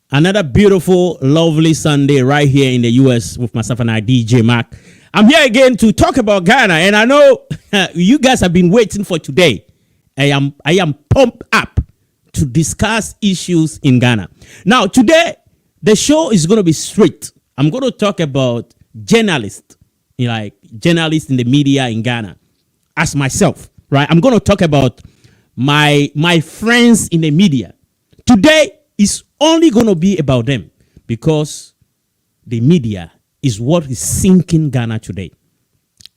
Another beautiful, lovely Sunday right here in the US with myself and I, DJ Mac. I'm here again to talk about Ghana, and I know you guys have been waiting for today. I am pumped up to discuss issues in Ghana. Now, today, the show is going to be straight. I'm going to talk about journalists, journalists in the media in Ghana, as myself, right? I'm going to talk about my friends in the media. Today is only going to be about them because the media is what is sinking Ghana today.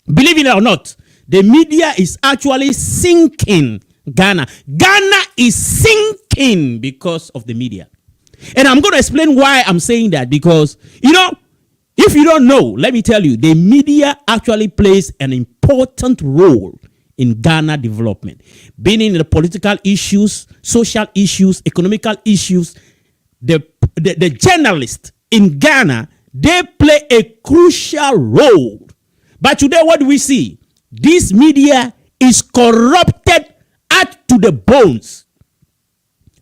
Believe it or not, the media is actually sinking Ghana. Ghana is sinking because of the media. And I'm going to explain why I'm saying that because, if you don't know, let me tell you, the media actually plays an important role in Ghana development, being in the political issues, social issues, economical issues. The journalists in Ghana, they play a crucial role. But today, what do we see? This media is corrupted up to the bones.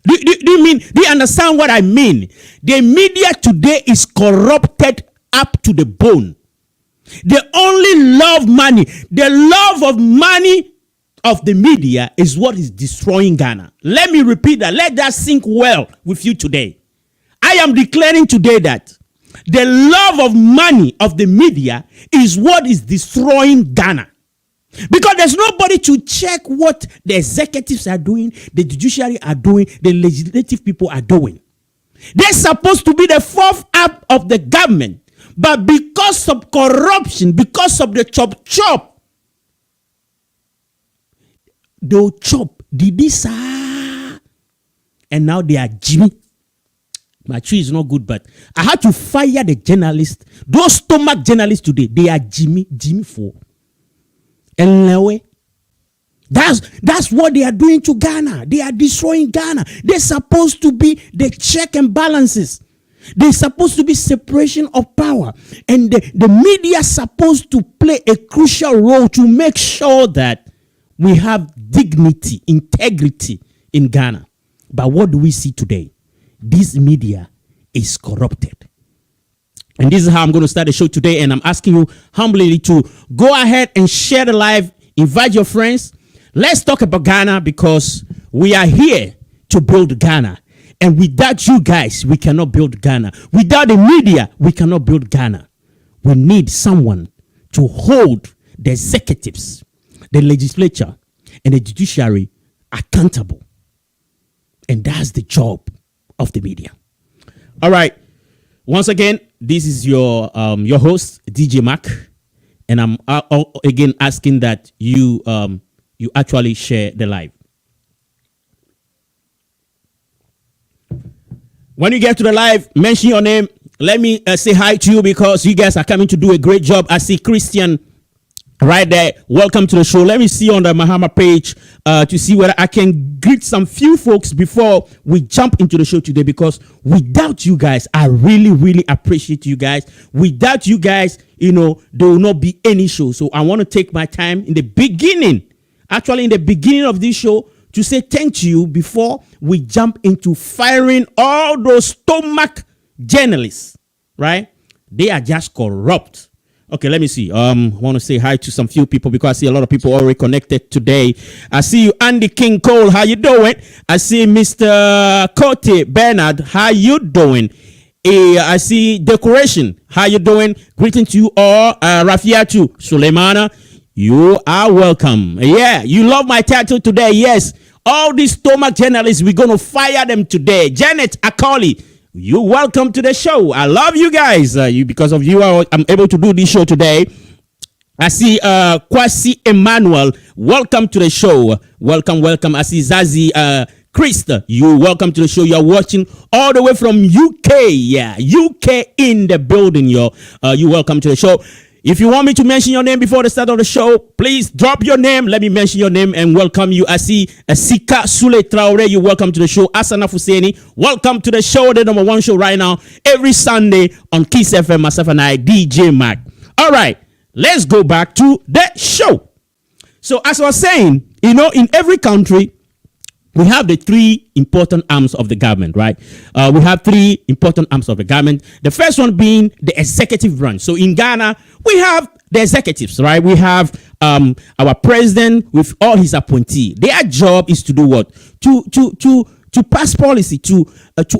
Do you understand what I mean? The media today is corrupted up to the bone. They only love money. The love of money of the media is what is destroying Ghana. Let me repeat that. Let that sink well with you today. I am declaring today that the love of money of the media is what is destroying Ghana. Because there's nobody to check what the executives are doing, the judiciary are doing, the legislative people are doing. They're supposed to be the fourth arm of the government. But because of corruption, because of the chop, they'll chop. Did this? And now they are Jimmy. My tree is not good, but I had to fire the journalists. Those stomach journalists today, they are Jimmy for. And that's what they are doing to Ghana. They are destroying Ghana. They're supposed to be the check and balances. They're supposed to be separation of power. And the media is supposed to play a crucial role to make sure that we have dignity, integrity in Ghana. But what do we see today? This media is corrupted. And this is how I'm going to start the show today. And I'm asking you humbly to go ahead and share the live. Invite your friends. Let's talk about Ghana because we are here to build Ghana. And without you guys, we cannot build Ghana. Without the media, we cannot build Ghana. We need someone to hold the executives, the legislature, and the judiciary accountable. And that's the job of the media. All right. Once again, this is your host, DJ Mac. And I'm again asking that you actually share the live. When you get to the live, mention your name. Let me say hi to you because you guys are coming to do a great job. I see Christian right there. Welcome to the show. Let me see on the Mahama page to see whether I can greet some few folks before we jump into the show today because without you guys, I really, really appreciate you guys. Without you guys, there will not be any show. So I want to take my time in the beginning of this show to say thank you before we jump into firing all those stomach journalists, right? They are just corrupt. Okay, let me see. I want to say hi to some few people because I see a lot of people already connected today. I see you, Andy King Cole. How you doing? I see Mr. Cote Bernard. How you doing? I see Decoration. How you doing? Greeting to you all. Rafiatu Suleimana. You are welcome. Yeah, you love my title today. Yes, all these stomach journalists, we're going to fire them today. Janet Akoli, you welcome to the show. I love you guys. Because of you, I'm able to do this show today. I see Kwasi Emmanuel. Welcome to the show. Welcome. I see Zazie Krista. You welcome to the show. You're watching all the way from UK. Yeah, UK in the building. You welcome to the show. If you want me to mention your name before the start of the show, please drop your name. Let me mention your name and welcome you. I see Sika Sule Traore. You welcome to the show. Asana Fuseni, welcome to the show. The number one show right now, every Sunday on Kiss FM. Myself and I, DJ Mac. All right, let's go back to the show. So as I was saying, in every country, we have the three important arms of the government, right? We have three important arms of the government. The first one being the executive branch. So in Ghana, we have the executives, right? We have our president with all his appointees. Their job is to do what? To pass policy, to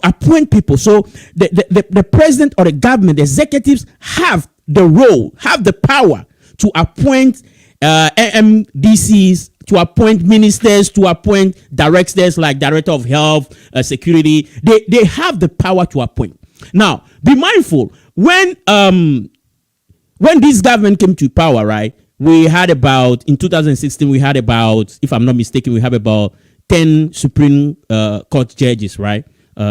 appoint people. So the president or the government, the executives have the role, have the power to appoint MDCs, to appoint ministers, to appoint directors like director of health, security. They have the power to appoint. Now, be mindful when this government came to power, right? We had about, in 2016, we had about, if I'm not mistaken, we have about 10 Supreme Court judges, right?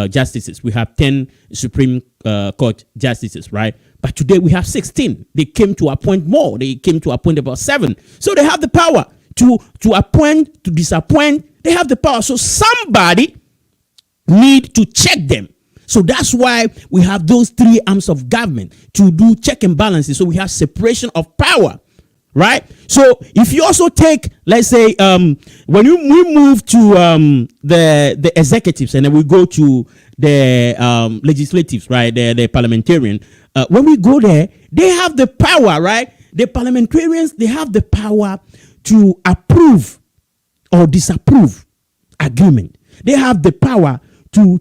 Justices. We have 10 Supreme Court justices, right? But today we have 16. They came to appoint more. They came to appoint about 7. So they have the power to appoint, to disappoint. They have the power. So somebody need to check them. So that's why we have those three arms of government to do check and balances. So we have separation of power, right? So if you also take, let's say, when we move to the executives and then we go to the legislatives, right? The parliamentarian. When we go there, they have the power, right? The parliamentarians, they have the power to approve or disapprove agreement. They have the power to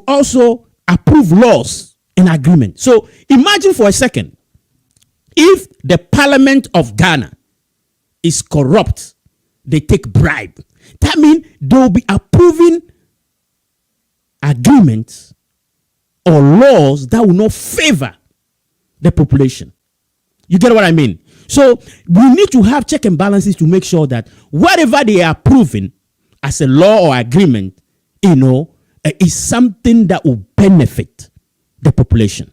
also approve laws and agreement. So imagine for a second, if the Parliament of Ghana is corrupt, they take bribe. That means they will be approving agreements or laws that will not favor the population. You get what I mean? So we need to have check and balances to make sure that whatever they are approving as a law or agreement, is something that will benefit the population,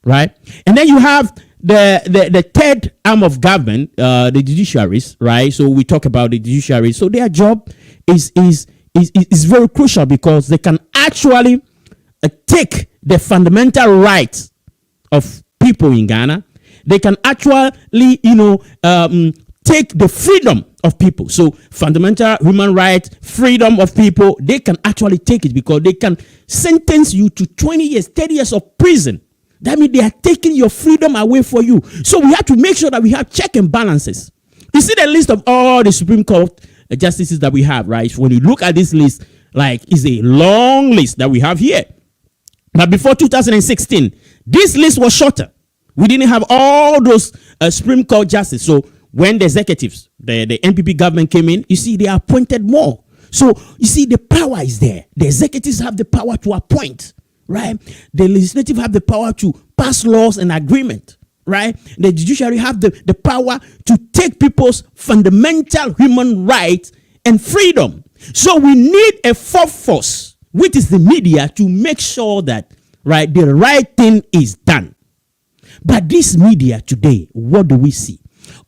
right? And then you have the third arm of government, the judiciaries, right? So we talk about the judiciary. So their job is very crucial because they can actually take the fundamental rights of people in Ghana. They can actually, take the freedom of people. So fundamental human rights, freedom of people, they can actually take it because they can sentence you to 20 years, 30 years of prison. That means they are taking your freedom away for you. So we have to make sure that we have check and balances. You see the list of all the Supreme Court justices that we have, right? When you look at this list, like, it's a long list that we have here. But before 2016, this list was shorter. We didn't have all those Supreme Court justices. So when the executives, the NPP government came in, you see, they appointed more. So you see, the power is there. The executives have the power to appoint, right? The legislative have the power to pass laws and agreement, right? The judiciary have the power to take people's fundamental human rights and freedom. So we need a fourth force, which is the media, to make sure that, right, the right thing is done. But this media today, what do we see?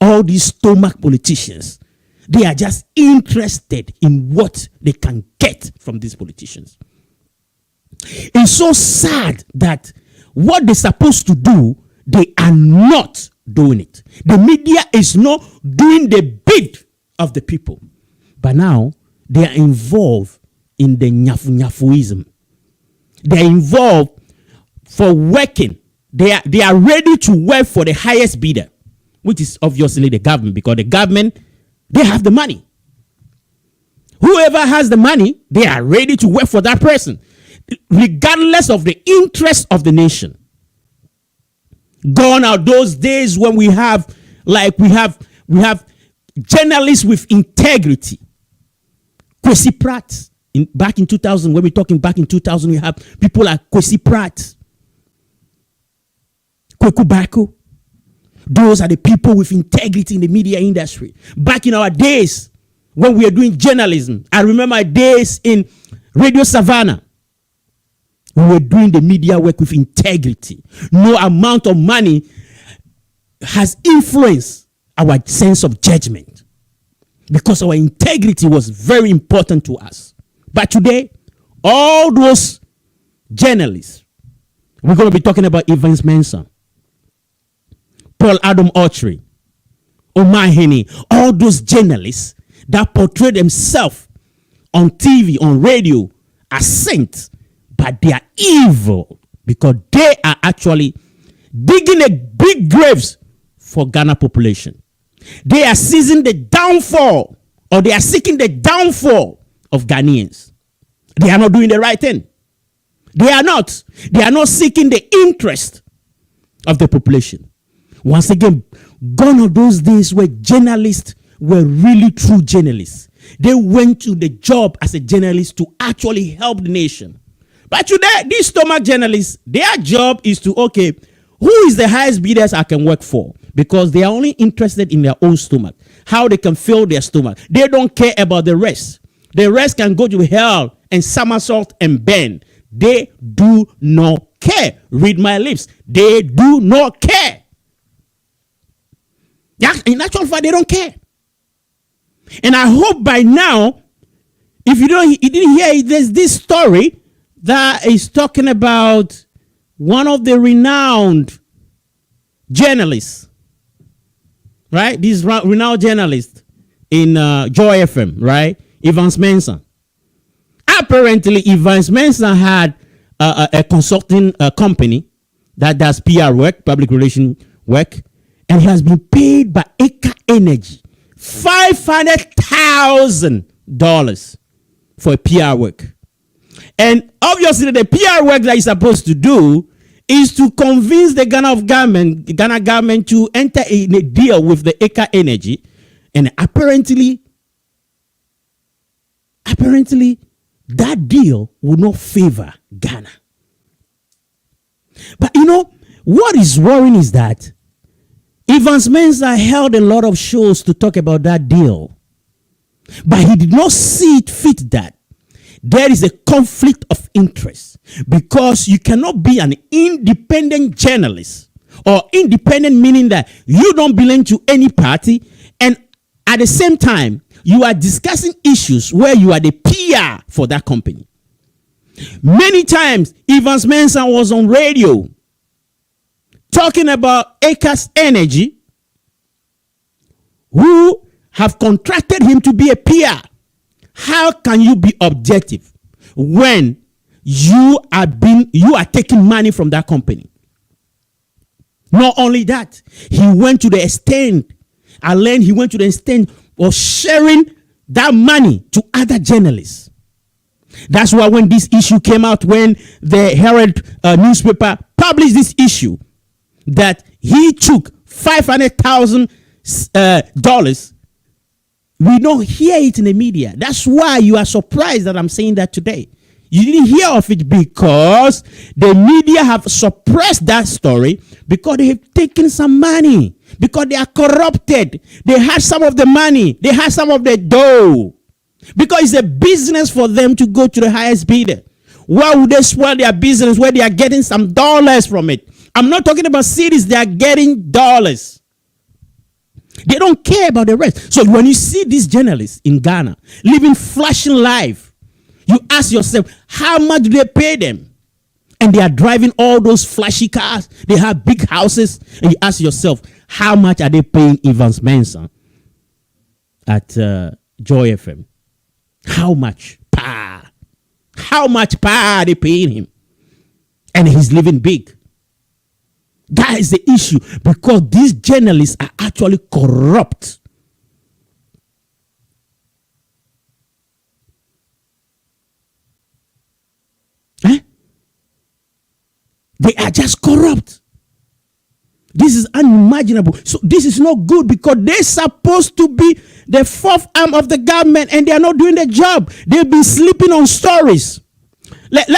All these stomach politicians, they are just interested in what they can get from these politicians. It's so sad that what they're supposed to do, they are not doing it. The media is not doing the bid of the people. But now, they are involved in the nyafu-nyafuism. They are involved for working. They are ready to work for the highest bidder, which is obviously the government, because the government, they have the money. Whoever has the money, they are ready to work for that person, regardless of the interest of the nation. Gone are those days when we have journalists with integrity. Kwesi Pratt, back in 2000, when we're talking back in 2000, we have people like Kwesi Pratt, Kweku Baku. Those are the people with integrity in the media industry. Back in our days, when we were doing journalism, I remember days in Radio Savannah. We were doing the media work with integrity. No amount of money has influenced our sense of judgment, because our integrity was very important to us. But today, all those journalists, we're going to be talking about Evans Mensah, Paul Adam Autry, Omar Henny, all those journalists that portray themselves on TV, on radio, are saints, but they are evil because they are actually digging a big graves for Ghana population. They are seizing the downfall, or they are seeking the downfall of Ghanaians. They are not doing the right thing. They are not. They are not seeking the interest of the population. Once again, gone are those days where journalists were really true journalists. They went to the job as a journalist to actually help the nation. But today, these stomach journalists, their job is to, okay, who is the highest bidders I can work for? Because they are only interested in their own stomach, how they can fill their stomach. They don't care about the rest. The rest can go to hell and somersault and bend. They do not care. Read my lips. They do not care. Yeah, in actual fact, they don't care. And I hope by now, if you didn't hear it, there's this story that is talking about one of the renowned journalists, right? This renowned journalist in Joy FM, right? Evans Mensah. Apparently, Evans Mensah had a consulting company that does PR work, public relation work, and he has been paid by Eka Energy $500,000 for PR work. And obviously, the PR work that he's supposed to do is to convince the Ghana government to enter in a deal with the Eka Energy. And apparently, that deal will not favor Ghana. But you know, what is worrying is that Evans Mensah held a lot of shows to talk about that deal. But he did not see it fit that there is a conflict of interest, because you cannot be an independent journalist, or independent meaning that you don't belong to any party, and at the same time you are discussing issues where you are the PR for that company. Many times Evans Mensah was on radio talking about Eka Energy, who have contracted him to be a PR. How can you be objective when you are taking money from that company? Not only that, he went to the extent of sharing that money to other journalists. That's why when this issue came out, when the Herald newspaper published this issue, that he took $500,000, we don't hear it in the media. That's why you are surprised that I'm saying that today. You didn't hear of it because the media have suppressed that story, because they have taken some money, because they are corrupted. They had some of the money. They had some of the dough, because it's a business for them to go to the highest bidder. Why would they spoil their business where they are getting some dollars from it? I'm not talking about cities. They are getting dollars. They don't care about the rest. So when you see these journalists in Ghana living flashing life, you ask yourself, how much do they pay them? And they are driving all those flashy cars. They have big houses. And you ask yourself, how much are they paying Evans Mensah at Joy FM? How much? How much are they paying him? And he's living big. That is the issue, because these journalists are actually corrupt. They are just corrupt. This is unimaginable. So this is not good, because they're supposed to be the fourth arm of the government and they are not doing the job. They've been sleeping on stories.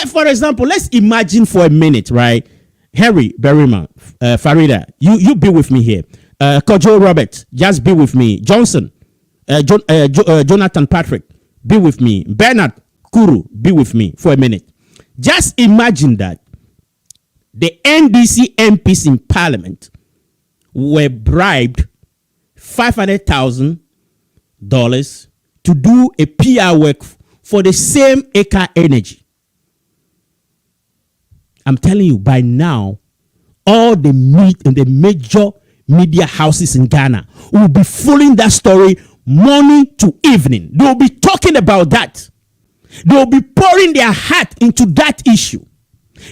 For example, let's imagine for a minute, right? Harry Berryman, Farida, you be with me here. Kojo Robert, just be with me. Johnson, Jonathan Patrick, be with me. Bernard Kuru, be with me for a minute. Just imagine that the NDC MPs in Parliament were bribed $500,000 to do a PR work for the same Eka Energy. I'm telling you, by now, all the major media houses in Ghana will be following that story morning to evening. They will be talking about that. They will be pouring their heart into that issue.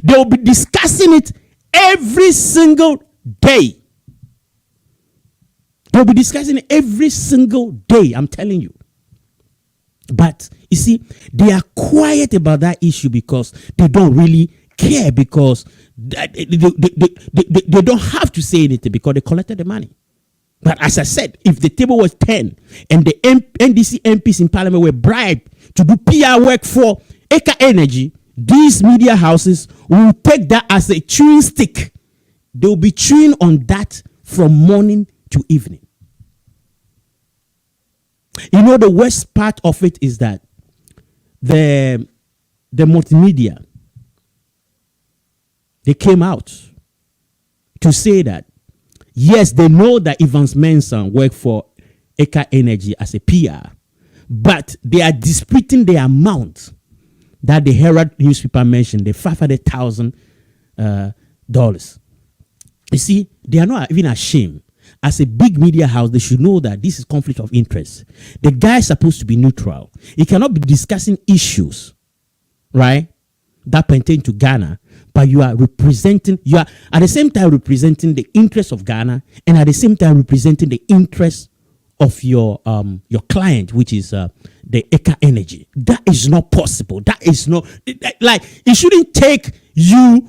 They will be discussing it every single day. They'll be discussing it every single day, I'm telling you. But you see, they are quiet about that issue because they don't really care, because they don't have to say anything because they collected the money. But as I said, if the table was 10 and the NDC MPs in Parliament were bribed to do PR work for Eka Energy, these media houses will take that as a chewing stick. They will be chewing on that from morning to evening. You know, the worst part of it is that the multimedia, they came out to say that, yes, they know that Evans Mensah worked for Eka Energy as a PR, but they are disputing the amount that the Herald newspaper mentioned, the $500,000. You see, they are not even ashamed. As a big media house, they should know that this is conflict of interest. The guy is supposed to be neutral. He cannot be discussing issues, right, that pertain to Ghana, but you are at the same time representing the interests of Ghana, and at the same time representing the interests of your client, which is the Eka Energy. That is not possible. That is not, like, it shouldn't take you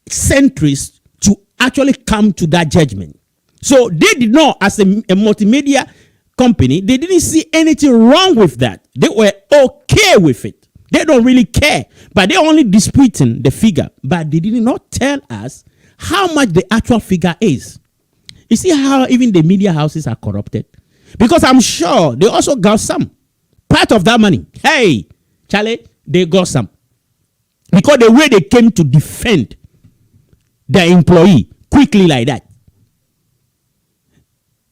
centrists to actually come to that judgment. So they did not, as a multimedia company, they didn't see anything wrong with that. They were okay with it. They don't really care, but they're only disputing the figure. But they did not tell us how much the actual figure is. You see how even the media houses are corrupted? Because I'm sure they also got some part of that money. Hey, Charlie, they got some. Because the way they came to defend their employee quickly like that,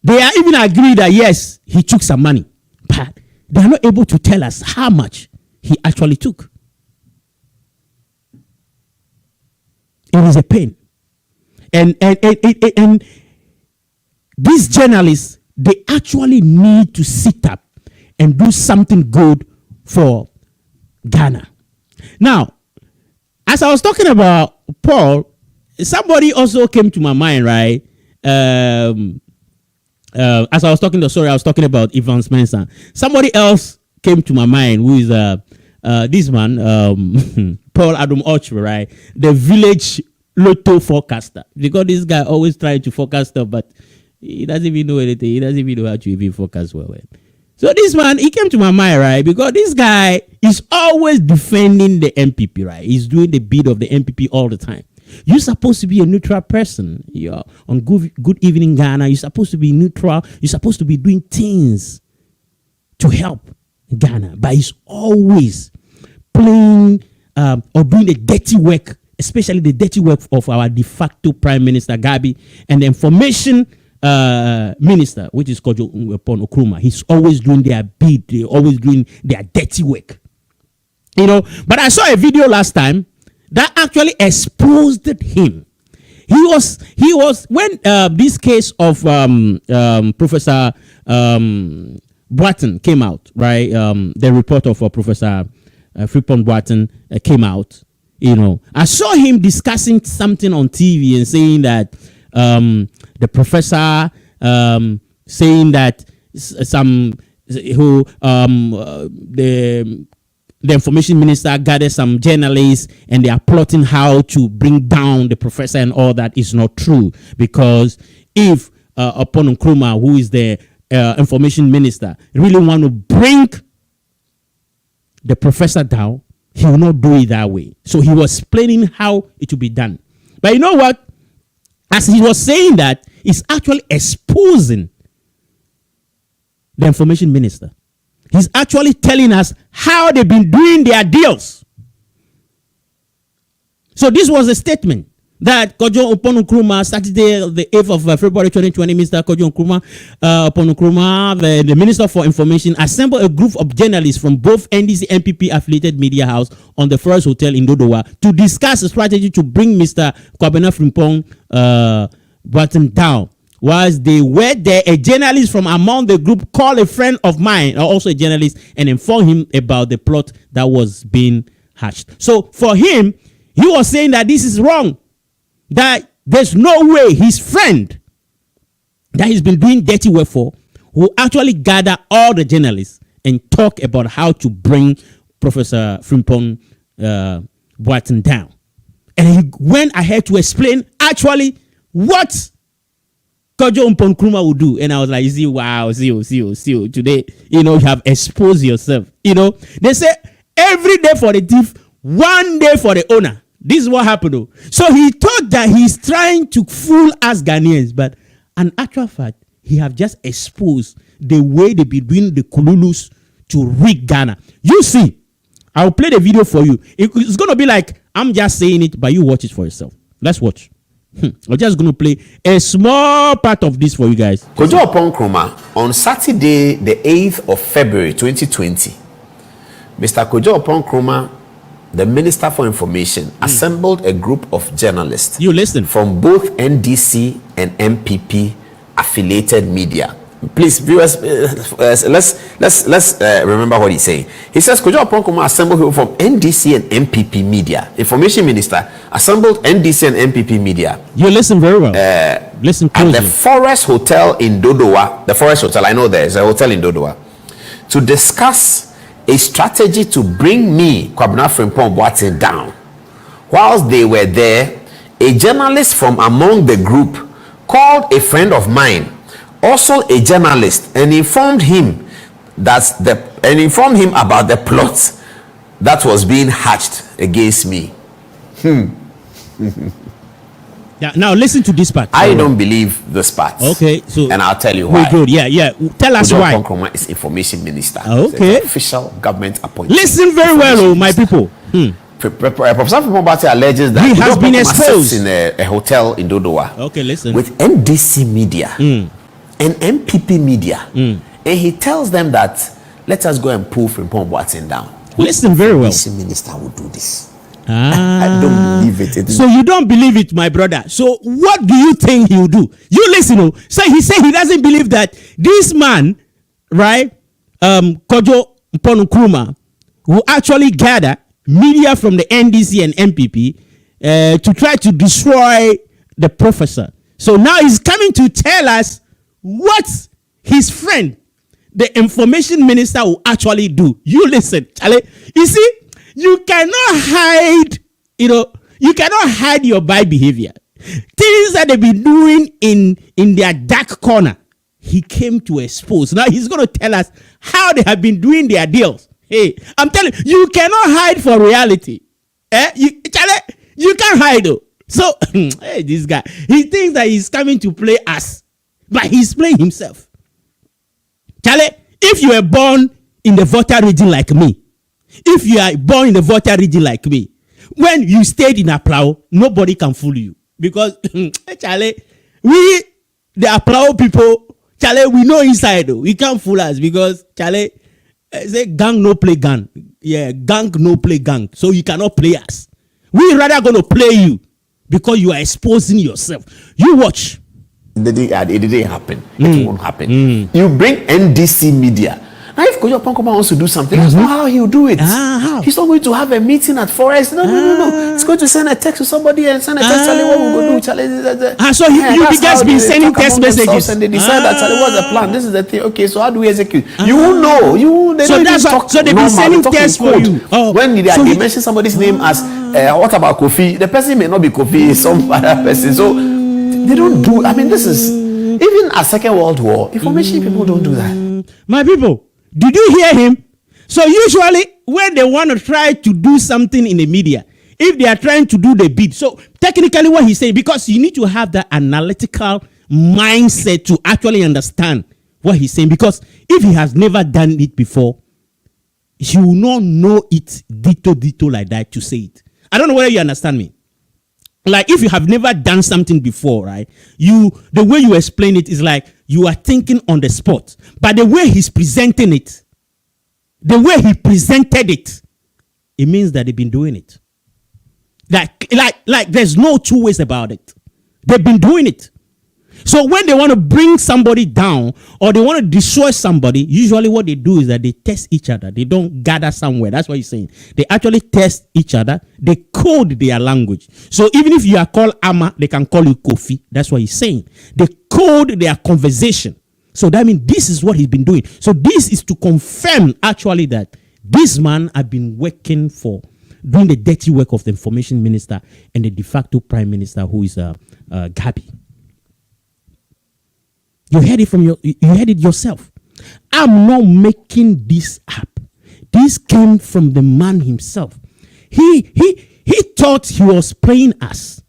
they are even agreed that yes, he took some money, but they are not able to tell us how much he actually took. It is a pain. And these journalists, they actually need to sit up and do something good for Ghana. Now, as I was talking about Paul, somebody also came to my mind, right? As I was talking about Evans Mensah. Somebody else came to my mind, who is this man, Paul Adam Ochoa, right? The village lotto forecaster. Because this guy always trying to forecast stuff, but he doesn't even know anything. He doesn't even know how to even forecast well. So this man, he came to my mind, right? Because this guy is always defending the MPP, right? He's doing the bid of the MPP all the time. You're supposed to be a neutral person. You're on Good Evening Ghana. You're supposed to be neutral. You're supposed to be doing things to help Ghana. But he's always playing or doing the dirty work, especially the dirty work of our de facto Prime Minister Gabi and the information minister, which is Kojo Nkrumah. He's always doing their bid. They're always doing their dirty work. You know, but I saw a video last time that actually exposed him. He was when this case of Professor Boateng came out, right? The report of Professor Frimpong Boateng came out. You know, I saw him discussing something on TV and saying that the professor saying that the information minister gathered some journalists and they are plotting how to bring down the professor and all that is not true. Because if Oppong Nkrumah, who is the information minister, really want to bring the professor down, he will not do it that way. So he was explaining how it will be done. But you know what? As he was saying that, he's actually exposing the information minister. He's actually telling us how they've been doing their deals. So this was a statement that Kojo Oppong Nkrumah, Saturday, the 8th of February 2020, Mr. Kojo Oppong Nkrumah, the Minister for Information, assembled a group of journalists from both NDC MPP affiliated media house on the Forest Hotel in Dodowa to discuss a strategy to bring Mr. Kwabena Frimpong Boateng down whilst they were there, a journalist from among the group called a friend of mine, also a journalist, and informed him about the plot that was being hatched. So for him, he was saying that this is wrong, that there's no way his friend that he's been doing dirty work for will actually gather all the journalists and talk about how to bring Professor Frimpong Boateng down. And he went ahead to explain actually what Kojo Oppong Nkrumah will do. And I was like, see, wow, see, today, you have exposed yourself. They say every day for the thief, one day for the owner. This is what happened though. So he thought that he's trying to fool us Ghanaians, but in actual fact, he have just exposed the way they be doing the Kululus to rig Ghana. You see, I'll play the video for you. It's going to be like, I'm just saying it, but you watch it for yourself. Let's watch. I'm just going to play a small part of this for you guys. Kojo Oppong Nkrumah, on Saturday, the 8th of February 2020, Mr. Kojo Oppong Nkrumah, the Minister for Information, assembled a group of journalists. You listen. From both NDC and MPP affiliated media. Please, viewers, let's remember what he's saying. He says Kojo Oppong Nkrumah assembled people from NDC and MPP media. Information Minister assembled NDC and MPP media. You listen very well. Listen closely. At the Forest Hotel in Dodowa. The Forest Hotel, I know there's a hotel in Dodowa. To discuss a strategy to bring me, Kwabena Frimpong Boateng, down. Whilst they were there, a journalist from among the group called a friend of mine, also a journalist, and informed him about the plot that was being hatched against me. Yeah, now listen to this part. I don't believe this part. Okay, so and I'll tell you why. Good. Yeah. Tell us Kojo why. Oppong Nkrumah is information minister. Okay. Official government appointment. Listen very well, my people. Professor Frimpong Boateng alleges that he has been exposed in a hotel in Dodowa. Okay, listen. With NDC media and MPP media, and he tells them that let us go and pull Frimpong Boateng down. Listen very well. The minister will do this. I don't believe it. So you don't believe it, my brother. So what do you think he will do? You listen. So he said he doesn't believe that this man, right, Kojo Oppong Nkrumah, will actually gather media from the NDC and MPP to try to destroy the professor. So now he's coming to tell us what his friend, the information minister, will actually do. You listen, Charlie. You see, you cannot hide, you cannot hide your bad behavior. Things that they've been doing in their dark corner, he came to expose. Now he's going to tell us how they have been doing their deals. Hey, I'm telling you, you cannot hide for reality. You can't hide though. So, hey, this guy, he thinks that he's coming to play us, but he's playing himself. Charlie, if you were born in the Volta region like me, if you are born in the Volta region like me, when you stayed in Aplau, nobody can fool you. Because, Charlie, we, the Aplau people, Charlie, we know inside though. We can't fool us because, Charlie, say gang no play gang. Yeah, gang no play gang. So you cannot play us. We rather going to play you because you are exposing yourself. You watch. It didn't happen. It won't happen. You bring NDC media. Now, if Kojo Oppong Nkrumah wants to do something, that's not how he'll do it. How? He's not going to have a meeting at Forest. No. He's going to send a text to somebody and send a text, Charlie, what we're going to do. So you just been sending text messages. And they decide that, Charlie, what's the plan? This is the thing. Okay, so how do we execute? You won't know. They don't even talk. So they've been sending text for you. When they mention somebody's name as, what about Kofi? The person may not be Kofi, some other person. So they don't do, this is, even at Second World War, information people don't do that. My people, did you hear him? So usually when they want to try to do something in the media, if they are trying to do the bid, so technically what he's saying, because you need to have that analytical mindset to actually understand what he's saying, because if he has never done it before, he will not know it dito like that to say it. I don't know whether you understand me. Like if you have never done something before, right? The way you explain it is like you are thinking on the spot. But the way he's presenting it, the way he presented it, it means that they've been doing it. Like there's no two ways about it. They've been doing it. So when they want to bring somebody down or they want to destroy somebody, usually what they do is that they test each other. They don't gather somewhere. That's what he's saying. They actually test each other. They code their language. So even if you are called Ama, they can call you Kofi. That's what he's saying. They code their conversation. So that means this is what he's been doing. So this is to confirm actually that this man had been working for, doing the dirty work of the information minister and the de facto prime minister, who is Gabi. You heard it yourself. I'm not making this up. This came from the man himself. He thought he was playing us,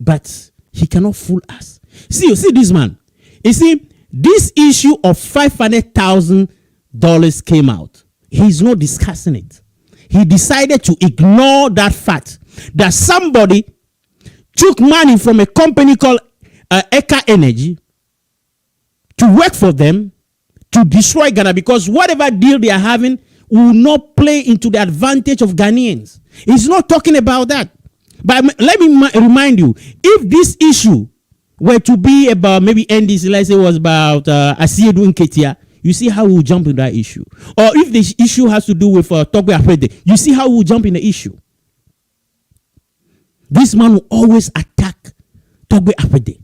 but he cannot fool us. You see this man. You see, this issue of $500,000 came out. He's not discussing it. He decided to ignore that fact that somebody took money from a company called Eka Energy to work for them to destroy Ghana, because whatever deal they are having will not play into the advantage of Ghanaians. He's not talking about that. But let me remind you, if this issue were to be about maybe NDC, let's say it was about Asiedu Nketia, you see how we'll jump in that issue. Or if the issue has to do with Togbe Apede, you see how we'll jump in the issue. This man will always attack Togbe Apede.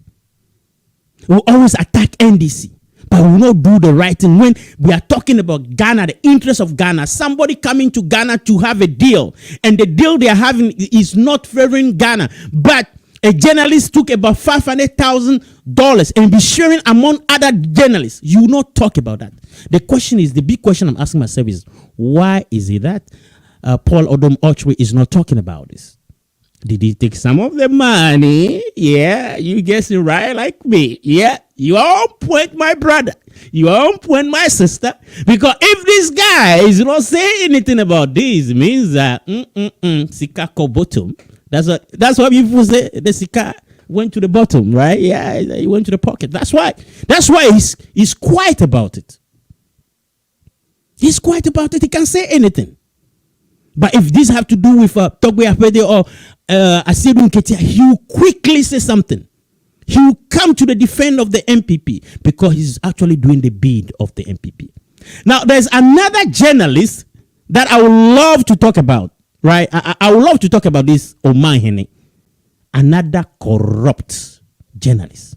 Will always attack NDC, but will not do the right thing. When we are talking about Ghana, the interest of Ghana, somebody coming to Ghana to have a deal, and the deal they are having is not favoring Ghana, but a journalist took about $500,000 and be sharing among other journalists. You will not talk about that. The question is, the big question I'm asking myself is, why is it that Paul Odom Ochwe is not talking about this? Did he take some of the money? Yeah, you guess it right, like me. Yeah, you are on point, my brother. You are on point, my sister. Because if this guy is not saying anything about this, it means that Sika ko bottom. That's what people say. The Sika went to the bottom, right? Yeah, he went to the pocket. That's why he's quiet about it. He's quiet about it. He can't say anything. But if this have to do with Togbe Apede or Asiedu Nketia, he will quickly say something. He will come to the defense of the MPP because he's actually doing the bid of the MPP. Now, there's another journalist that I would love to talk about, right? I would love to talk about this Omah Hene, another corrupt journalist.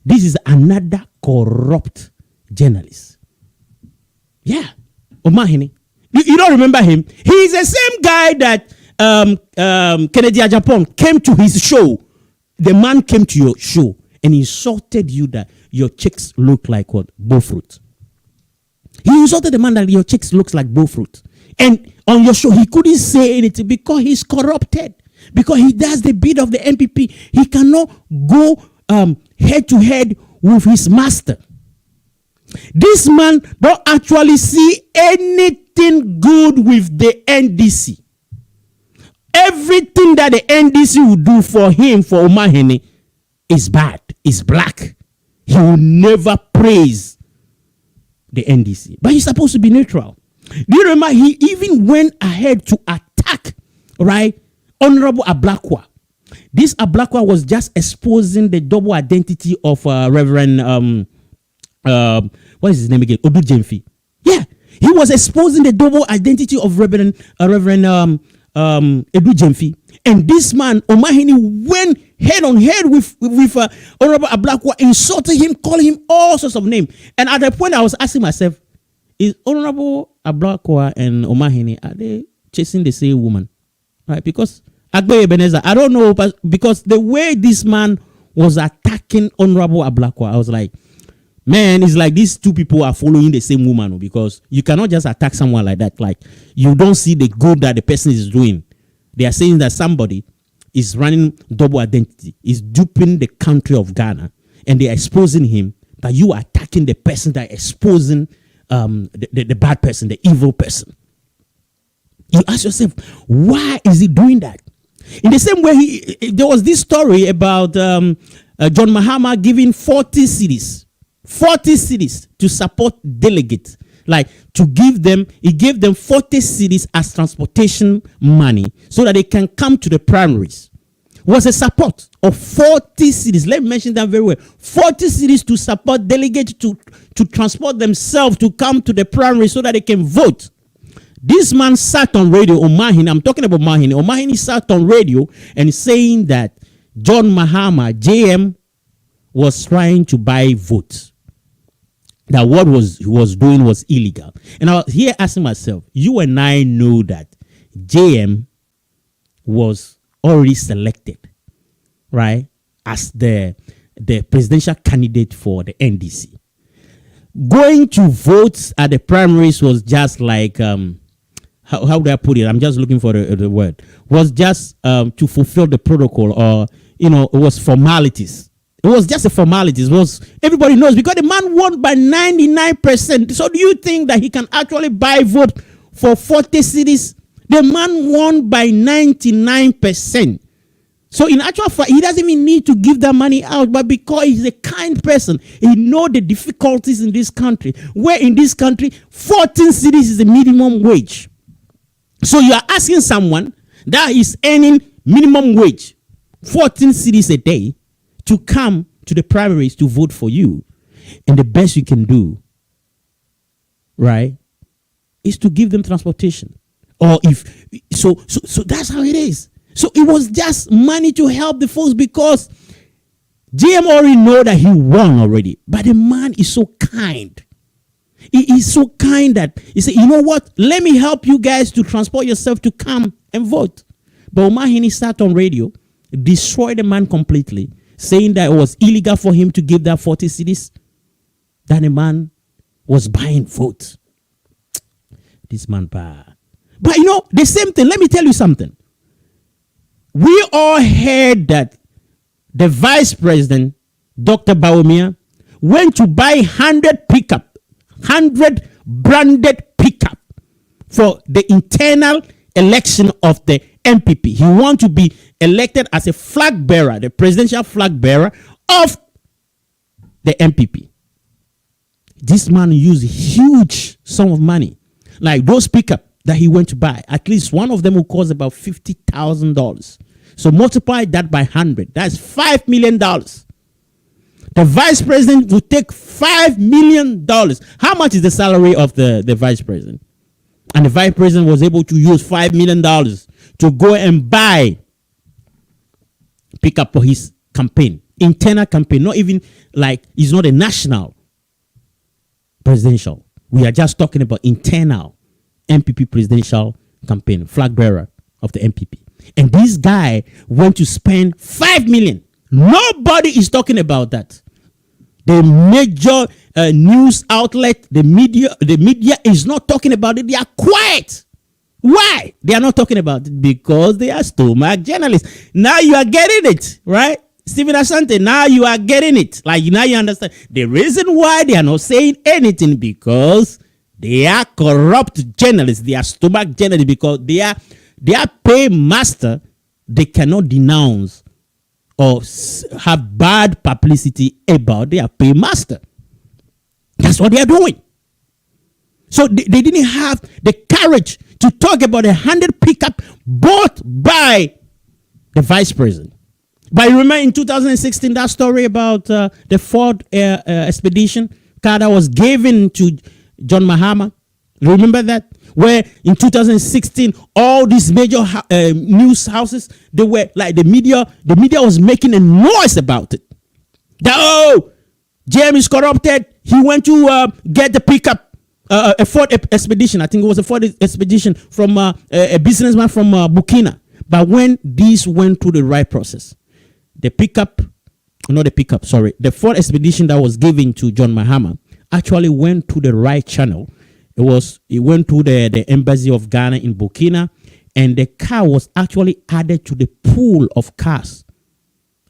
This is another corrupt journalist. Yeah, Omah Hene. You don't remember him? He's the same guy that Kennedy Agyapong came to his show. The man came to your show and insulted you that your chicks look like what? Bowfruit. He insulted the man that your chicks looks like bowfruit. And on your show, he couldn't say anything because he's corrupted. Because he does the bid of the MPP. He cannot go head to head with his master. This man don't actually see anything good with the NDC. Everything that the NDC will do for him, for Omah Hene, is bad, is black. He will never praise the NDC. But he's supposed to be neutral. Do you remember he even went ahead to attack, right, Honorable Ablakwa? This Ablakwa was just exposing the double identity of Reverend what is his name again? Odu Jemfi. Yeah, he was exposing the double identity of Reverend Edu Jemfi. And this man, Omah Hene, went head on head with Honorable Ablakwa, insulting him, calling him all sorts of names. And at the point, I was asking myself, is Honorable Ablakwa and Omah Hene, are they chasing the same woman? Right? Because Agbe Ebenezer, I don't know, but because the way this man was attacking Honorable Ablakwa, I was like, man, it's like these two people are following the same woman, because you cannot just attack someone like that. Like, you don't see the good that the person is doing. They are saying that somebody is running double identity, is duping the country of Ghana, and they are exposing him, but you are attacking the person that is exposing the bad person, the evil person. You ask yourself, why is he doing that? In the same way, there was this story about John Mahama giving 40 cities to support delegates, like to give them, he gave them 40 cities as transportation money so that they can come to the primaries. was a support of 40 cities. Let me mention that very well. 40 cities to support delegates to transport themselves to come to the primary so that they can vote. This man sat on radio, Omahini. I'm talking about Mahini. Omahini sat on radio and saying that John Mahama, JM, was trying to buy votes. That what he was doing was illegal. And I was here asking myself, you and I know that JM was already selected, right, as the presidential candidate for the NDC. Going to vote at the primaries was just like, how do I put it? I'm just looking for the word. Was just to fulfill the protocol, or, it was formalities. It was just a formality. It was, everybody knows, because the man won by 99%. So do you think that he can actually buy vote for 40 cities? The man won by 99%. So in actual fact, he doesn't even need to give that money out, but because he's a kind person, he knows the difficulties in this country, where in this country, 14 cities is the minimum wage. So you are asking someone that is earning minimum wage, 14 cities a day, to come to the primaries to vote for you. And the best you can do, right, is to give them transportation. Or so that's how it is. So it was just money to help the folks, because JM already know that he won already. But the man is so kind. He is so kind that he said, you know what? Let me help you guys to transport yourself to come and vote. But Omahini sat on radio, destroyed the man completely, saying that it was illegal for him to give that 40 cities, that the man was buying votes. This man bad. But the same thing, let me tell you something. We all heard that the vice president, Dr. Bawumia, went to buy 100 branded pickup for the internal election of the MPP. He wants to be elected as a flag bearer, the presidential flag bearer of the MPP. This man used huge sum of money, like those pickup that he went to buy. At least one of them will cost about $50,000. So multiply that by 100. That's $5 million. The vice president will take $5 million. How much is the salary of the vice president? And the vice president was able to use $5 million to go and buy pickup for his campaign, internal campaign. Not even like, it's not a national presidential. We are just talking about internal MPP presidential campaign, flag bearer of the MPP. And this guy went to spend $5 million. Nobody is talking about that. The major news outlet, the media is not talking about it. They are quiet. Why? They are not talking about it because they are stomach journalists. Now you are getting it, right? Stephen Asante, now you are getting it. Like, now you understand. The reason why they are not saying anything, because they are corrupt journalists. They are stomach journalists, because they are paymaster. They cannot denounce or have bad publicity about their paymaster. That's what they are doing. So they didn't have the courage to talk about 100 pickup bought by the vice president. But you remember in 2016 that story about the Ford expedition car that was given to John Mahama? Remember that? Where in 2016, all these major news houses, they were like, the media was making a noise about it. That, JM is corrupted. He went to get the pickup, a Ford expedition. I think it was a Ford expedition from a businessman from Burkina. But when these went through the right process, the Ford expedition that was given to John Mahama actually went to the right channel. It went to the embassy of Ghana in Burkina, and the car was actually added to the pool of cars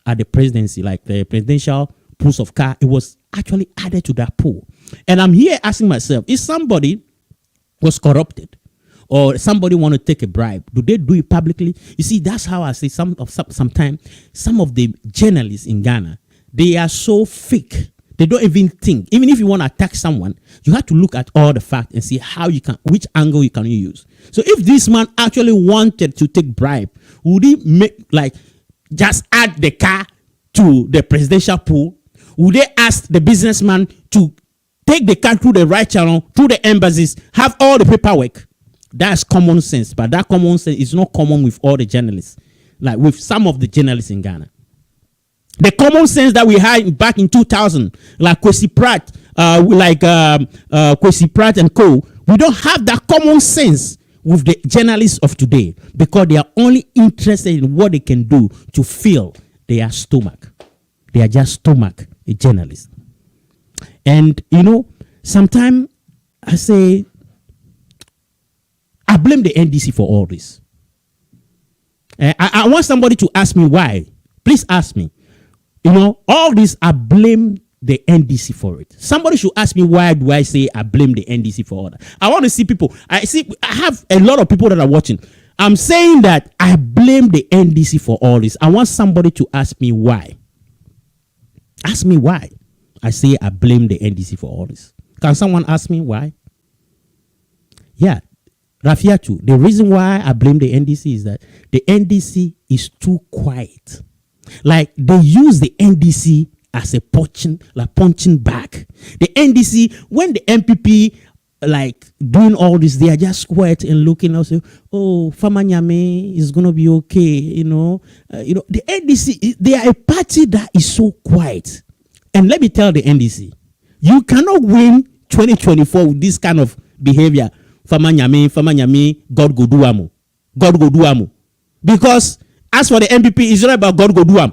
at the presidency, like the presidential pools of car. It was actually added to that pool. And I'm here asking myself, if somebody was corrupted or somebody want to take a bribe, do they do it publicly? You see, that's how I say sometimes some of the journalists in Ghana, they are so fake. They don't even think. Even if you want to attack someone, you have to look at all the facts and see which angle you can use. So if this man actually wanted to take bribe, would he make, like, just add the car to the presidential pool? Would they ask the businessman to take the car through the right channel, through the embassies, have all the paperwork? That's common sense, but that common sense is not common with all the journalists, like with some of the journalists in Ghana. The common sense that we had back in 2000, like Kwesi Pratt, Kwesi Pratt and co, we don't have that common sense with the journalists of today because they are only interested in what they can do to fill their stomach. They are just stomach journalists. And, sometimes I say, I blame the NDC for all this. I want somebody to ask me why. Please ask me. All this, I blame the NDC for it. Somebody should ask me why do I say I blame the NDC for all that. I want to see people. I have a lot of people that are watching. I'm saying that I blame the NDC for all this. I want somebody to ask me why. Ask me why I say I blame the NDC for all this. Can someone ask me why? Yeah, Rafiatu, the reason why I blame the NDC is that the NDC is too quiet. Like they use the NDC as a punching bag. The NDC, when the MPP doing all this, they are just quiet and looking and say, "Oh, Famanyame is gonna be okay." The NDC, they are a party that is so quiet. And let me tell the NDC, you cannot win 2024 with this kind of behavior. Famanyame, God go do amu. Because as for the MPP, it's not about God go do am.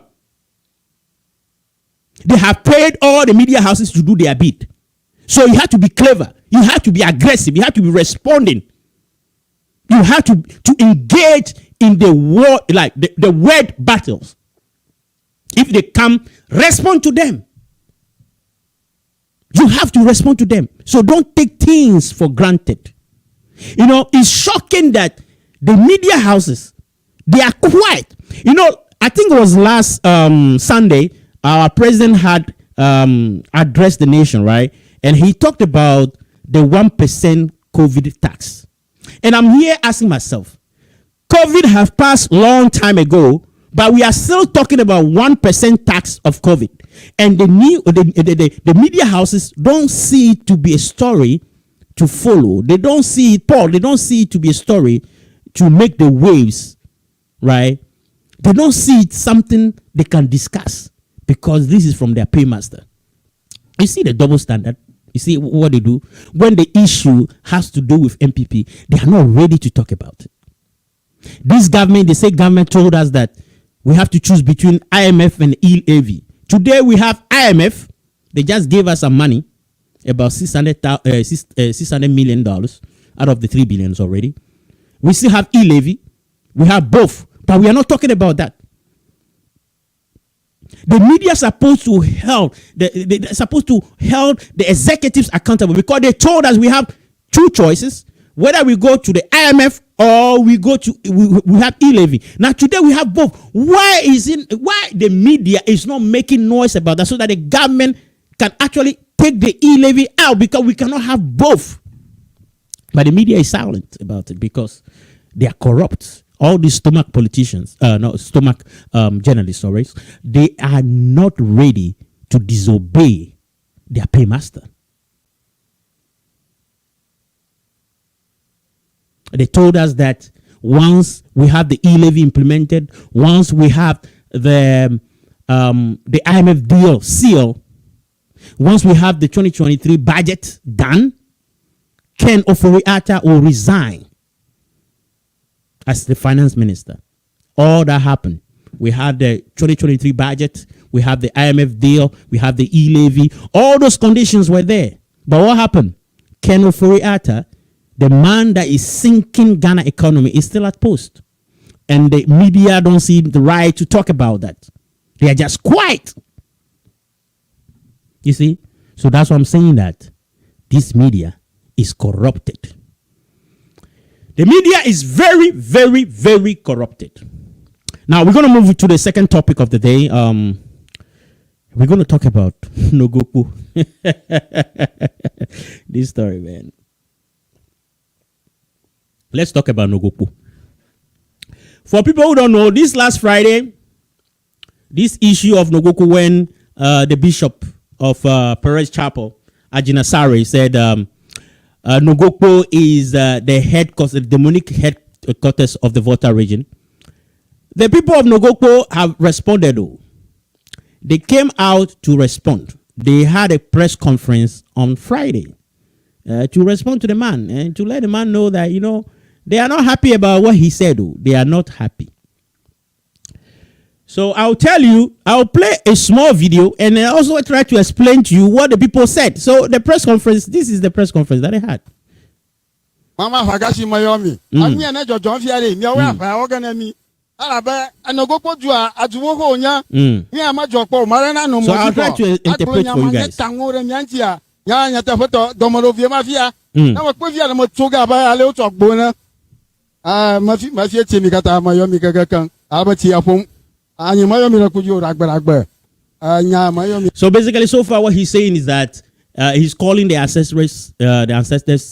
They have paid all the media houses to do their bid. So you have to be clever. You have to be aggressive. You have to be responding. You have to engage in the war, like the word battles. If they come, respond to them. You have to respond to them. So don't take things for granted. It's shocking that the media houses, they are quiet. I think it was last Sunday, our president had addressed the nation, right? And he talked about the 1% COVID tax. And I'm here asking myself, COVID have passed long time ago, but we are still talking about 1% tax of COVID. And the media houses don't see it to be a story to follow. They don't see it, Paul, they don't see it to be a story to make the waves, right? They don't see it something they can discuss because this is from their paymaster. You see the double standard? You see what they do? When the issue has to do with MPP, they are not ready to talk about it. This government, they say government told us that we have to choose between IMF and EAV. Today we have IMF. They just gave us some money, about $600 million out of the $3 billion already. We still have e-levy. We have both, but we are not talking about that. The media is supposed to hold the executives accountable because they told us we have two choices: whether we go to the IMF or we have e-levy. Now today we have both. Why the media is not making noise about that so that the government can actually take the e-levy out, because we cannot have both. But the media is silent about it because they are corrupt. All these stomach politicians, journalists, sorry, they are not ready to disobey their paymaster. They told us that once we have the e-levy implemented, once we have the IMF deal sealed, once we have the 2023 budget done, Ken Ofori-Atta will resign as the finance minister. All that happened. We had the 2023 budget, we have the IMF deal, we have the e-levy. All those conditions were there. But what happened? Ken Ofori-Atta, the man that is sinking Ghana economy, is still at post. And the media don't see the right to talk about that. They are just quiet. You see? So that's why I'm saying that this media is corrupted. The media is very, very, very corrupted. Now we're going to move to the second topic of the day. We're going to talk about Nogoku. This story, man. Let's talk about Nogoku. For people who don't know, this last Friday, this issue of Nogoko when the bishop of Perez Chapel, Ajinasare, said Nogoko is the headquarters, the demonic headquarters of the Volta region. The people of Nogoko have responded. Though. They came out to respond. They had a press conference on Friday to respond to the man and to let the man know that, you know, they are not happy about what he said. Though. They are not happy. So I'll tell you, I'll play a small video and I also try to explain to you what the people said. So the press conference, this is the press conference that they had. Mama Fagashi Mayomi. I'm here to John Fiari. Me away for organize. Alabe anogopo jua aduwo nya. Me amajopo marana no mo. So I'll try to interpret for you guys. Tangore nyantia. Ya nyata foto domoro vie mafia. Na mo kwevia na mo toga ba ale uto gbona. Mafia timi kata Mayomi kakakan. Abati afom. So basically, so far, what he's saying is that he's calling the ancestors,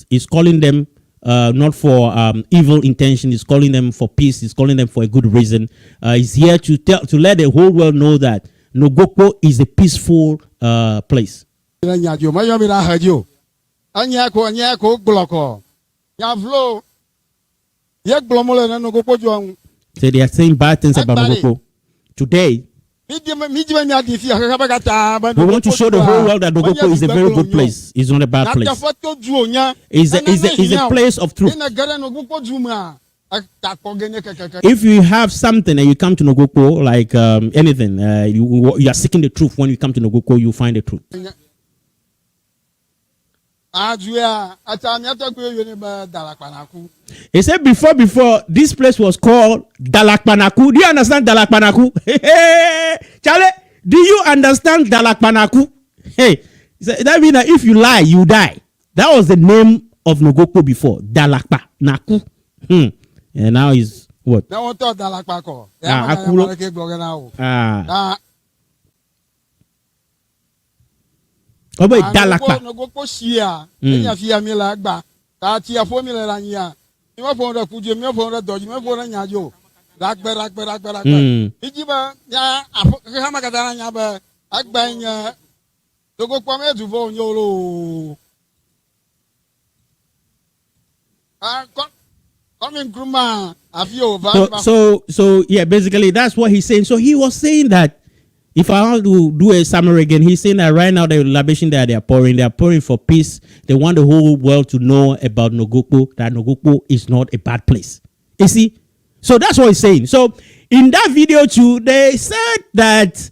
he's calling them not for evil intention, he's calling them for peace, he's calling them for a good reason. He's here to let the whole world know that Nogoko is a peaceful place. So they are saying bad things about Nogoko. Today, we want to show the whole world that Nogoko is a very good place. It's not a bad place. It's a place of truth. If you have something and you come to Nogoko, like anything, you are seeking the truth. When you come to Nogoko, you find the truth. He said before this place was called Dalakpanaku. Do you understand Dalakpanaku? Charlie, do you understand Dalakpanaku? Hey, that means that if you lie, you die. That was the name of Nogoko before. Dalakpanaku. And now is what? Now what Dalakpako? Oh, but Dalakpa. Nogoko shia. Enya fia mi la gba. Ta ti afo mi la nya. Mi mo fo ndo kuju, mi mo fo ndo doji, mi mo fo ndo nyajo. Rakbe. Ijiba ya afo kama kadana nya ba agba nya. Nogoko me du fo nyolo. Coming gruma afio va. So yeah, basically that's what he's saying. So he was saying that if I want to do a summary again, he's saying that right now the libation that they are pouring for peace. They want the whole world to know about Nogoko, that Nogoko is not a bad place. You see? So that's what he's saying. So in that video too, they said that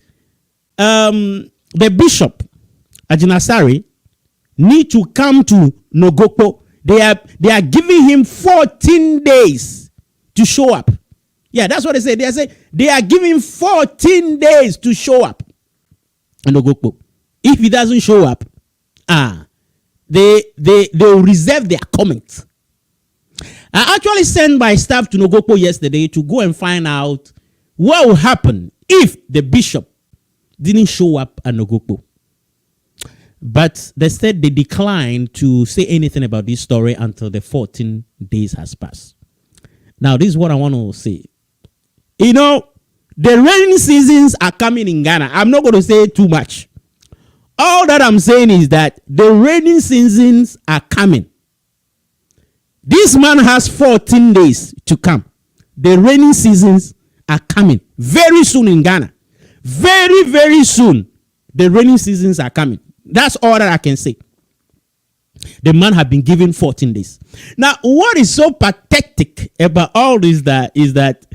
the bishop, Ajinasare, need to come to Nogoko. They are giving him 14 days to show up. Yeah, that's what they say. They say they are giving 14 days to show up. Nogoko. If he doesn't show up, they will reserve their comment. I actually sent my staff to Nogoko yesterday to go and find out what will happen if the bishop didn't show up at Nogoko. But they said they declined to say anything about this story until the 14 days has passed. Now, this is what I want to say. You know, the rainy seasons are coming in Ghana. I'm not going to say too much. All that I'm saying is that the rainy seasons are coming. This man has 14 days to come. The rainy seasons are coming very soon in Ghana. Very, very soon. The rainy seasons are coming. That's all that I can say. The man has been given 14 days. Now, what is so pathetic about all this is that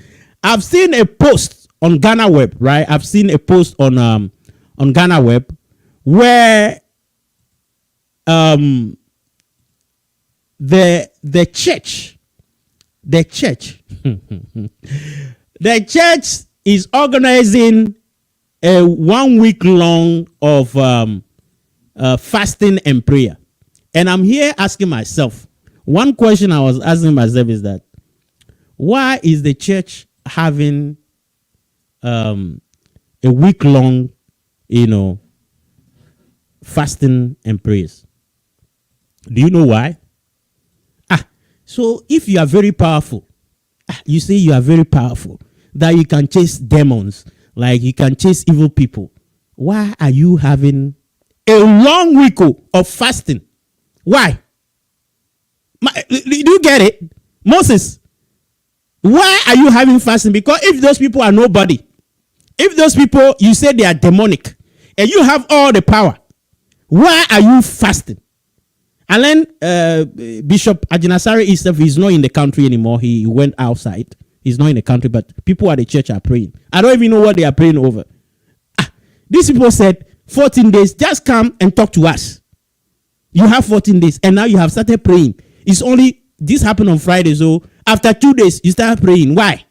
I've seen a post on Ghana Web, right? I've seen a post on Ghana Web where the church is organizing a 1 week long of fasting and prayer. And I'm here asking myself, one question I was asking myself is that, why is the church having a week long, fasting and prayers? Do you know why? So if you are very powerful, you say you are very powerful, that you can chase demons, like you can chase evil people. Why are you having a long week of fasting? Why? Do you get it? Moses, why are you having fasting? Because if those people are nobody, if those people you say they are demonic, and you have all the power, why are you fasting? And then Bishop Ajinasari himself is not in the country anymore. He went outside. He's not in the country, but people at the church are praying. I don't even know what they are praying over. These people said 14 days, just come and talk to us. You have 14 days, and now you have started praying. It's only, this happened on Friday, so after 2 days, you start praying. Why?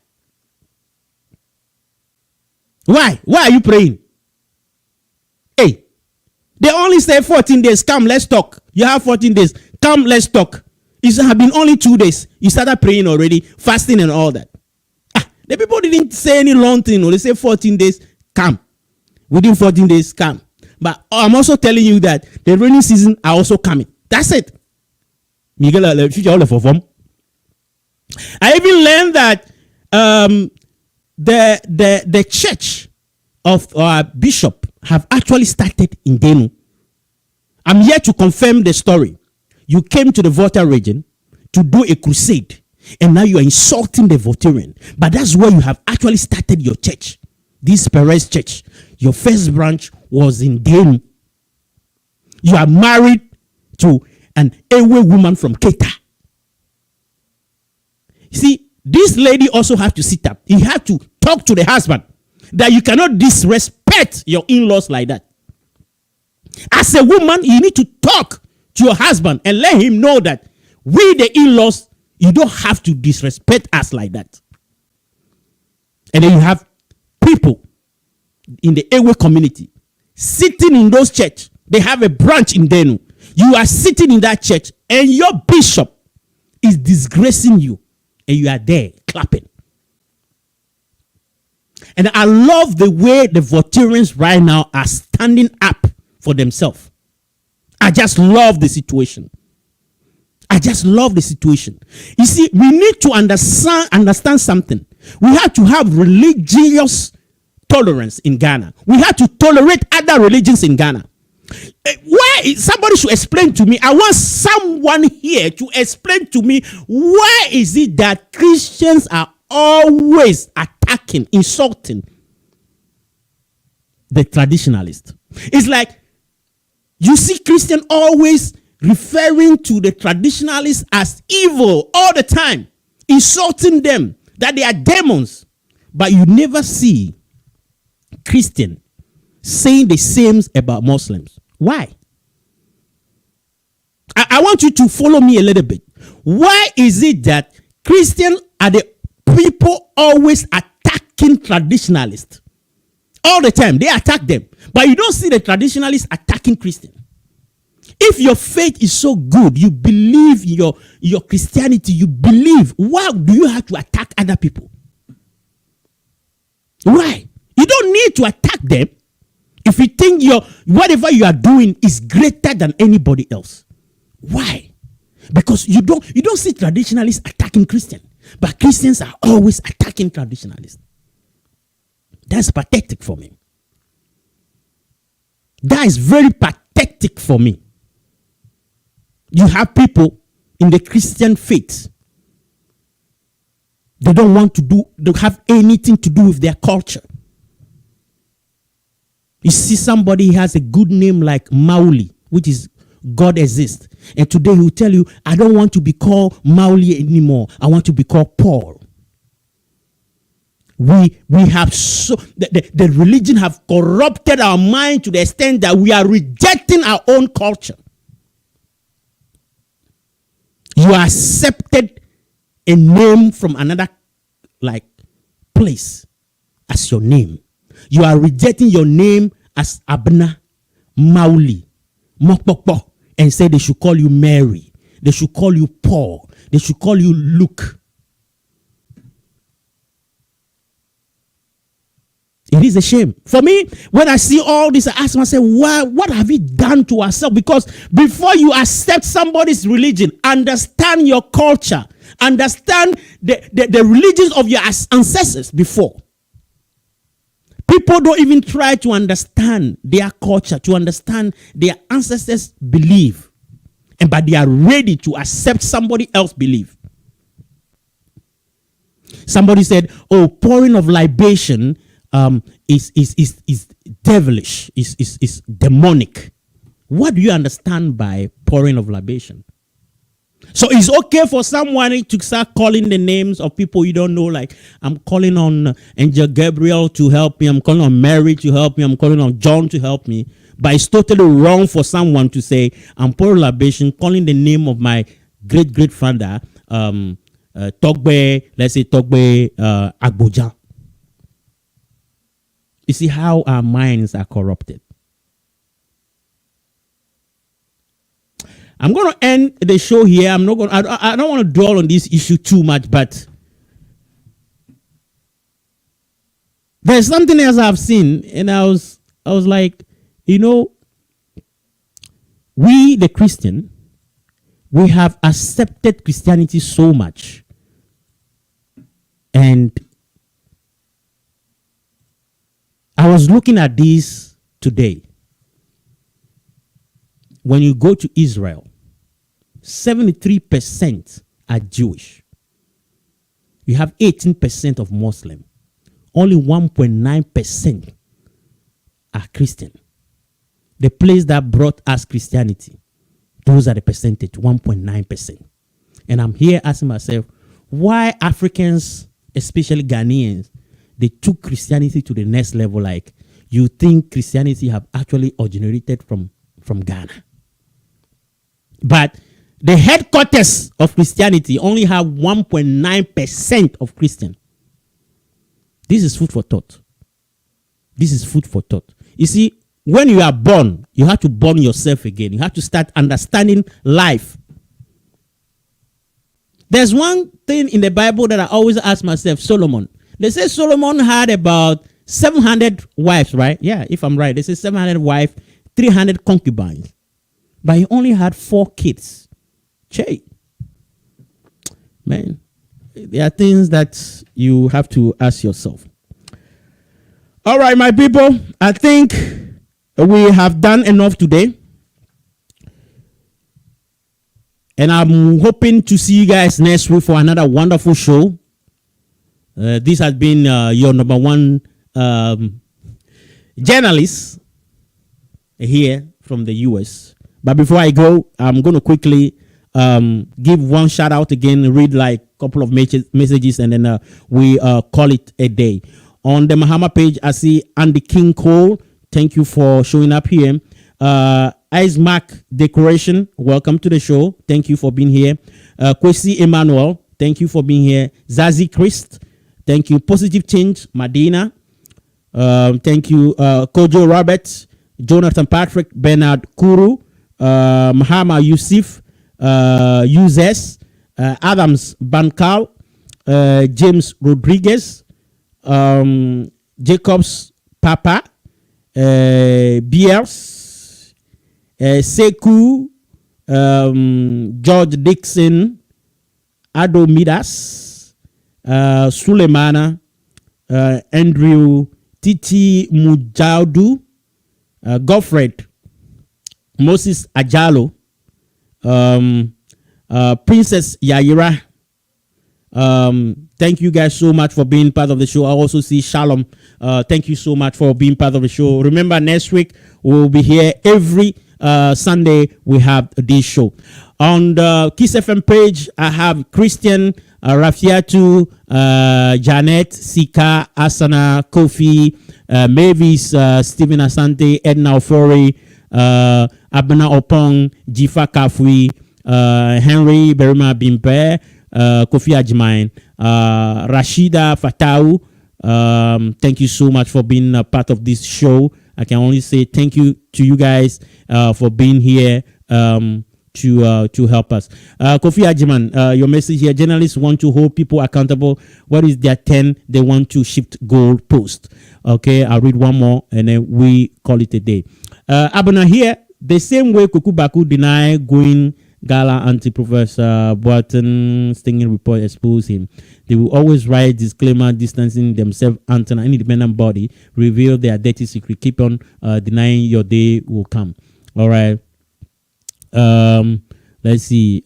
Why? Why are you praying? Hey, they only say 14 days, come, let's talk. You have 14 days, come, let's talk. It have been only 2 days. You started praying already, fasting and all that. The people didn't say any long thing. They say 14 days, come. Within 14 days, come. But I'm also telling you that the rainy season are also coming. That's it. I even learned that the church of our bishop have actually started in Denu. I'm here to confirm the story. You came to the Volta region to do a crusade, and now you are insulting the Voltarian. But that's where you have actually started your church. This Perez church. Your first branch was in Denu. You are married to an Ewe woman from Keta. See, this lady also have to sit up. He had to talk to the husband that you cannot disrespect your in-laws like that. As a woman, you need to talk to your husband and let him know that we, the in-laws, you don't have to disrespect us like that. And then you have people in the Ewe community sitting in those church. They have a branch in Denu. You are sitting in that church and your bishop is disgracing you, and you are there clapping. And I love the way the Voltarians right now are standing up for themselves. I just love the situation. I just love the situation. You see, we need to understand something. We have to have religious tolerance in Ghana. We have to tolerate other religions in Ghana. Why? Somebody should explain to me. I want someone here to explain to me why is it that Christians are always attacking, insulting the traditionalists. It's like you see Christian always referring to the traditionalists as evil all the time, insulting them, that they are demons. But you never see Christian saying the same about Muslims. Why? I want you to follow me a little bit. Why is it that Christians are the people always attacking traditionalists? All the time, they attack them. But you don't see the traditionalists attacking Christians. If your faith is so good, you believe in your Christianity, you believe, why do you have to attack other people? Why? You don't need to attack them if you think whatever you are doing is greater than anybody else. Why? Because you don't see traditionalists attacking Christians, but Christians are always attacking traditionalists. That's pathetic for me. That is very pathetic for me. You have people in the Christian faith. They don't want to have anything to do with their culture. You see somebody has a good name like Mauli, which is God exists. And today he will tell you, I don't want to be called Mauli anymore. I want to be called Paul. We have the religion have corrupted our mind to the extent that we are rejecting our own culture. You accepted a name from another place as your name. You are rejecting your name as Abna, Mauli, Mokpokpo, and say they should call you Mary. They should call you Paul. They should call you Luke. It is a shame. For me, when I see all this, I ask myself, what have we done to ourselves? Because before you accept somebody's religion, understand your culture. Understand the religions of your ancestors before. People don't even try to understand their culture, to understand their ancestors' belief, but they are ready to accept somebody else's belief. Somebody said, "Oh, pouring of libation is devilish, is demonic." What do you understand by pouring of libation? So it's okay for someone to start calling the names of people you don't know, like I'm calling on Angel Gabriel to help me, I'm calling on Mary to help me, I'm calling on John to help me. But it's totally wrong for someone to say, I'm pouring libation, calling the name of my great father, Togbe, let's say Togbe Agboja. You see how our minds are corrupted. I'm going to end the show here. I don't want to dwell on this issue too much, but there's something else I've seen, and I was like, we the Christian, we have accepted Christianity so much, and I was looking at this today. When you go to Israel, 73% are Jewish. You have 18% of Muslim. Only 1.9% are Christian. The place that brought us Christianity, those are the percentage, 1.9%. And I'm here asking myself, why Africans, especially Ghanaians, they took Christianity to the next level? Like, you think Christianity have actually originated from Ghana. But the headquarters of Christianity only have 1.9% of Christian. This is food for thought. This is food for thought. You see, when you are born, you have to born yourself again. You have to start understanding life. There's one thing in the Bible that I always ask myself, Solomon. They say Solomon had about 700 wives, right? Yeah, if I'm right. They say 700 wives, 300 concubines. But he only had 4 kids. Che. Man, there are things that you have to ask yourself. All right, my people, I think we have done enough today. And I'm hoping to see you guys next week for another wonderful show. This has been your number one journalist here from the US. But before I go, I'm going to quickly give one shout out again, read like a couple of messages, and then we call it a day. On the Mahama page, I see Andy King Cole. Thank you for showing up here. Ice Mac Decoration, welcome to the show. Thank you for being here. Kwesi Emmanuel, thank you for being here. Zazie Christ, thank you. Positive Change, Madina. Thank you. Kojo Robert, Jonathan Patrick, Bernard Kuru, Mahama Yusuf, Uzes, Adams Bankal, James Rodriguez, Jacobs Papa, Biers, Seku, George Dixon, Ado Midas, Sulemana, Andrew Titi Mujaudu, Godfred, Moses Ajalo, Princess Yaira. Thank you guys so much for being part of the show. I also see Shalom. Thank you so much for being part of the show. Remember, next week we'll be here every Sunday. We have this show on the Kiss FM page. I have Christian, Rafiatu, Janet, Sika, Asana, Kofi, Mavis, Stephen Asante, Edna Ofori, Abena Opong, Jifa Kafui, Henry Berima Bimpe, Kofi Ajimain, Rashida Fatau. Thank you so much for being a part of this show. I can only say thank you to you guys for being here to help us. Kofi Ajiman, your message here: journalists want to hold people accountable. What is their 10? They want to shift goal post. Okay, I'll read one more and then we call it a day. Abuna here, the same way Kuku Baku deny going Gala anti-Professor Boateng stinging report exposed him. They will always write disclaimer distancing themselves until an independent body reveal their dirty secret. Keep on denying your day will come. All right. Let's see.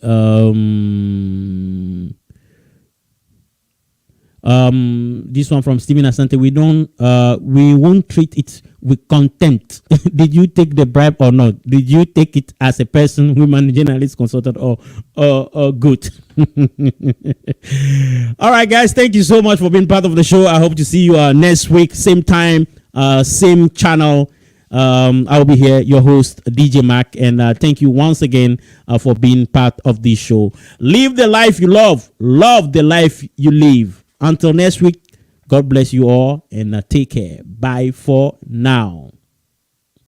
This one from Stephen Asante. We won't treat it with contempt. Did you take the bribe or not? Did you take it as a person, woman, journalist, consultant, or good? All right, guys. Thank you so much for being part of the show. I hope to see you next week, same time, same channel. I'll be here, your host, DJ Mac, and thank you once again for being part of this show. Live the life you love the life you live. Until next week, God bless you all and take care. Bye for now.